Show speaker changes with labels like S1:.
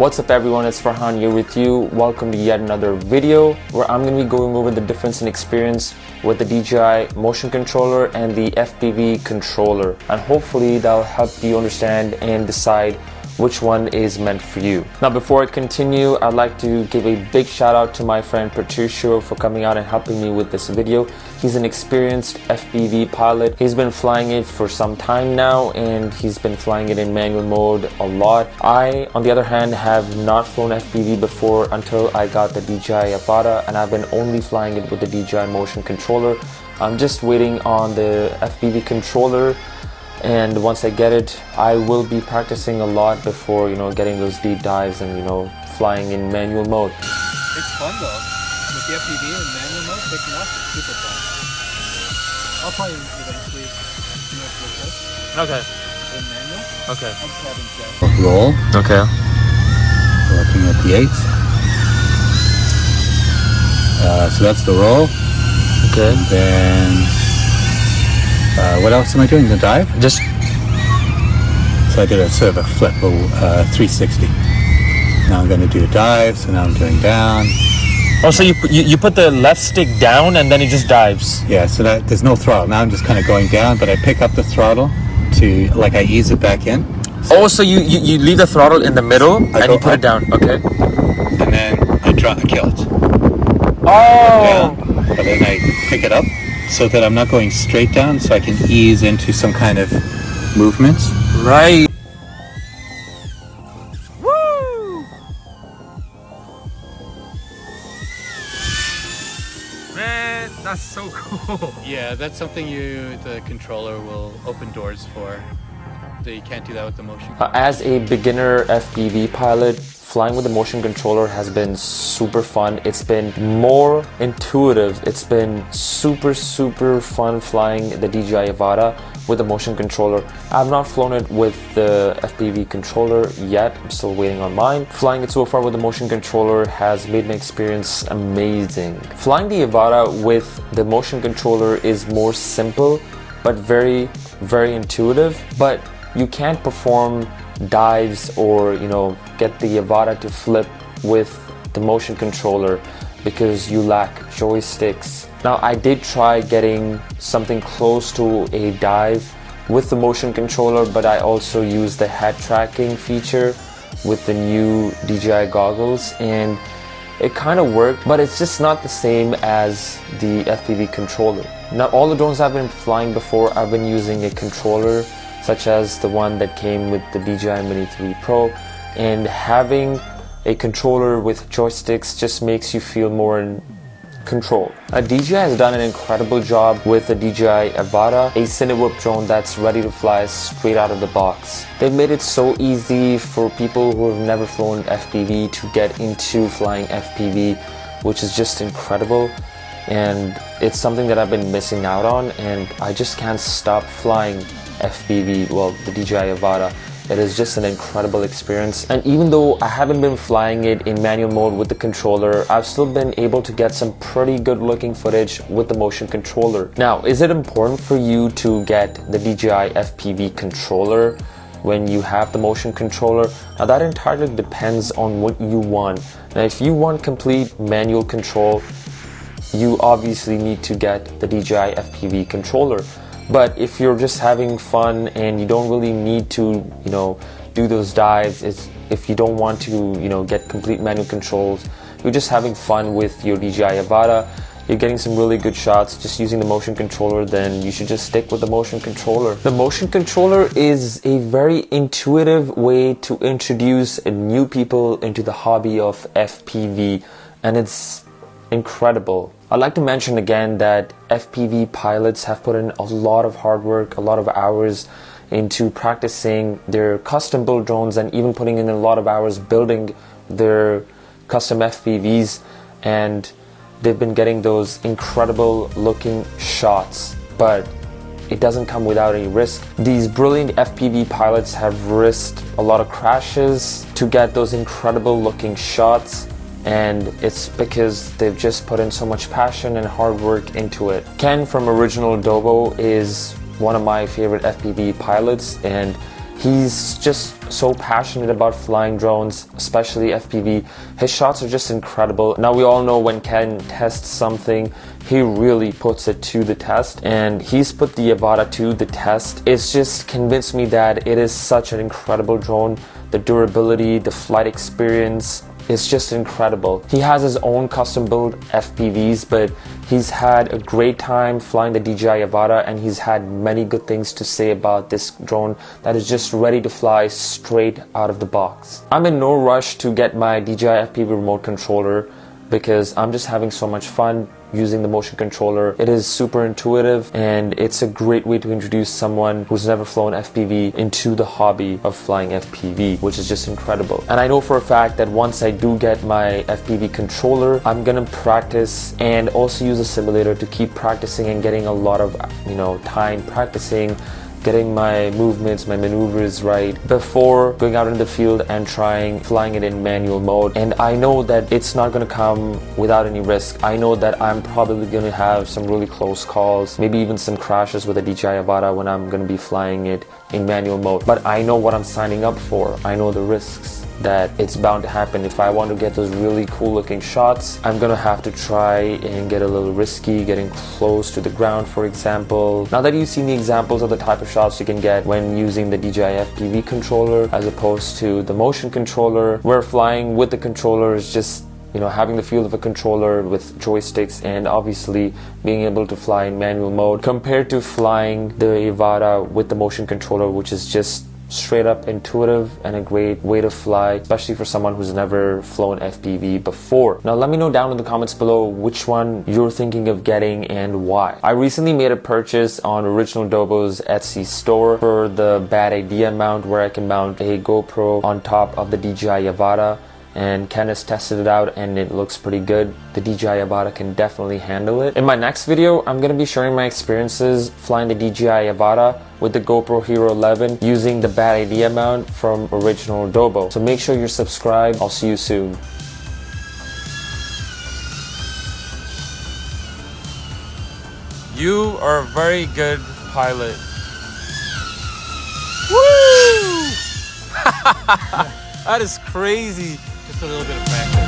S1: What's up everyone, it's Farhan here with you. Welcome to yet another video where I'm going to be going over the difference in experience with the DJI motion controller and the FPV controller, and hopefully that'll help you understand and decide which one is meant for you. Now before I continue, I'd like to give a big shout out to my friend Patricio for coming out and helping me with this video. He's an experienced FPV pilot. He's been flying it for some time now and he's been flying it in manual mode a lot. I, on the other hand, have not flown FPV before until I got the DJI Avata, and I've been only flying it with the DJI motion controller. I'm just waiting on the FPV controller, and once I get it, I will be practicing a lot before, getting those deep dives and, flying in manual mode.
S2: It's fun though. With the FPV in manual mode, picking up, it's super fun. I'll probably eventually switch this.
S1: Okay.
S2: In manual.
S1: Okay.
S2: I'm just having sex.
S3: Roll.
S1: Okay.
S3: Looking at the 8. So that's the roll.
S1: Okay.
S3: And then what else am I doing? The dive?
S1: Just.
S3: So I did a sort of a flip, 360. Now I'm going to do a dive. So now I'm doing down.
S1: Oh, so you put the left stick down and then it just dives.
S3: Yeah. So that there's no throttle. Now I'm just kind of going down, but I pick up the throttle to I ease it back in.
S1: So you leave the throttle in the middle and you put it down. Okay.
S3: And then I kill it.
S1: Oh.
S3: Down, but then I pick it up so that I'm not going straight down, so I can ease into some kind of movement.
S1: Right.
S2: Woo! Man, that's so cool.
S3: Yeah, that's something the controller will open doors for. You can't do that with the motion.
S1: As a beginner FPV pilot, flying with the motion controller has been super fun. It's been more intuitive. It's been super fun flying the DJI Avata with the motion controller. I've not flown it with the FPV controller yet. I'm still waiting on mine. Flying it so far with the motion controller has made my experience amazing. Flying the Avata with the motion controller is more simple, but very intuitive. But you can't perform dives or get the Avata to flip with the motion controller because you lack joysticks. Now I did try getting something close to a dive with the motion controller, but I also used the head tracking feature with the new DJI goggles, and it kind of worked, but it's just not the same as the FPV controller. Now all the drones I've been flying before, I've been using a controller such as the one that came with the DJI Mini 3 Pro, and having a controller with joysticks just makes you feel more in control. DJI has done an incredible job with the DJI Avata, a Cinewhoop drone that's ready to fly straight out of the box. They've made it so easy for people who have never flown FPV to get into flying FPV, which is just incredible. And it's something that I've been missing out on, and I just can't stop flying FPV, the DJI Avata. It is just an incredible experience, and even though I haven't been flying it in manual mode with the controller, I've still been able to get some pretty good looking footage with the motion controller. Now, is it important for you to get the DJI FPV controller when you have the motion controller? Now that entirely depends on what you want. Now if you want complete manual control, you obviously need to get the DJI FPV controller. But if you're just having fun and you don't really need to, do those dives, if you don't want to, get complete manual controls, you're just having fun with your DJI Avata, you're getting some really good shots just using the motion controller, then you should just stick with the motion controller. The motion controller is a very intuitive way to introduce new people into the hobby of FPV, and it's incredible. I'd like to mention again that FPV pilots have put in a lot of hard work, a lot of hours into practicing their custom built drones, and even putting in a lot of hours building their custom FPVs, and they've been getting those incredible looking shots, but it doesn't come without any risk. These brilliant FPV pilots have risked a lot of crashes to get those incredible looking shots, and it's because they've just put in so much passion and hard work into it. Ken from Original Adobo is one of my favorite FPV pilots, and He's just so passionate about flying drones, especially FPV. His shots are just incredible. Now we all know when Ken tests something, he really puts it to the test, and he's put the Avata to the test. It's just convinced me that it is such an incredible drone. The durability, the flight experience, it's just incredible. He has his own custom built FPVs, but he's had a great time flying the DJI Avata, and he's had many good things to say about this drone that is just ready to fly straight out of the box. I'm in no rush to get my DJI FPV remote controller because I'm just having so much fun using the motion controller. It is super intuitive, and it's a great way to introduce someone who's never flown FPV into the hobby of flying FPV, which is just incredible. And I know for a fact that once I do get my FPV controller, I'm gonna practice and also use a simulator to keep practicing and getting a lot of time practicing, getting my movements, my maneuvers right before going out in the field and flying it in manual mode. And I know that it's not going to come without any risk. I know that I'm probably going to have some really close calls, maybe even some crashes with the DJI Avata when I'm going to be flying it in manual mode. But I know what I'm signing up for. I know the risks that it's bound to happen. If I want to get those really cool looking shots, I'm gonna have to try and get a little risky, getting close to the ground, for example. Now that you've seen the examples of the type of shots you can get when using the DJI FPV controller as opposed to the motion controller, where flying with the controller is just having the feel of a controller with joysticks and obviously being able to fly in manual mode, compared to flying the Avata with the motion controller, which is just straight up intuitive and a great way to fly, especially for someone who's never flown FPV before. Now let me know down in the comments below which one you're thinking of getting and why. I recently made a purchase on Original Dobo's Etsy store for the bad idea mount, where I can mount a GoPro on top of the DJI Avata, and Ken has tested it out and it looks pretty good. The DJI Avata can definitely handle it. In my next video, I'm going to be sharing my experiences flying the DJI Avata with the GoPro Hero 11 using the bad idea mount from Original Dobo. So make sure you're subscribed. I'll see you soon.
S4: You are a very good pilot. Woo! That is crazy.
S2: Just a little bit of practice.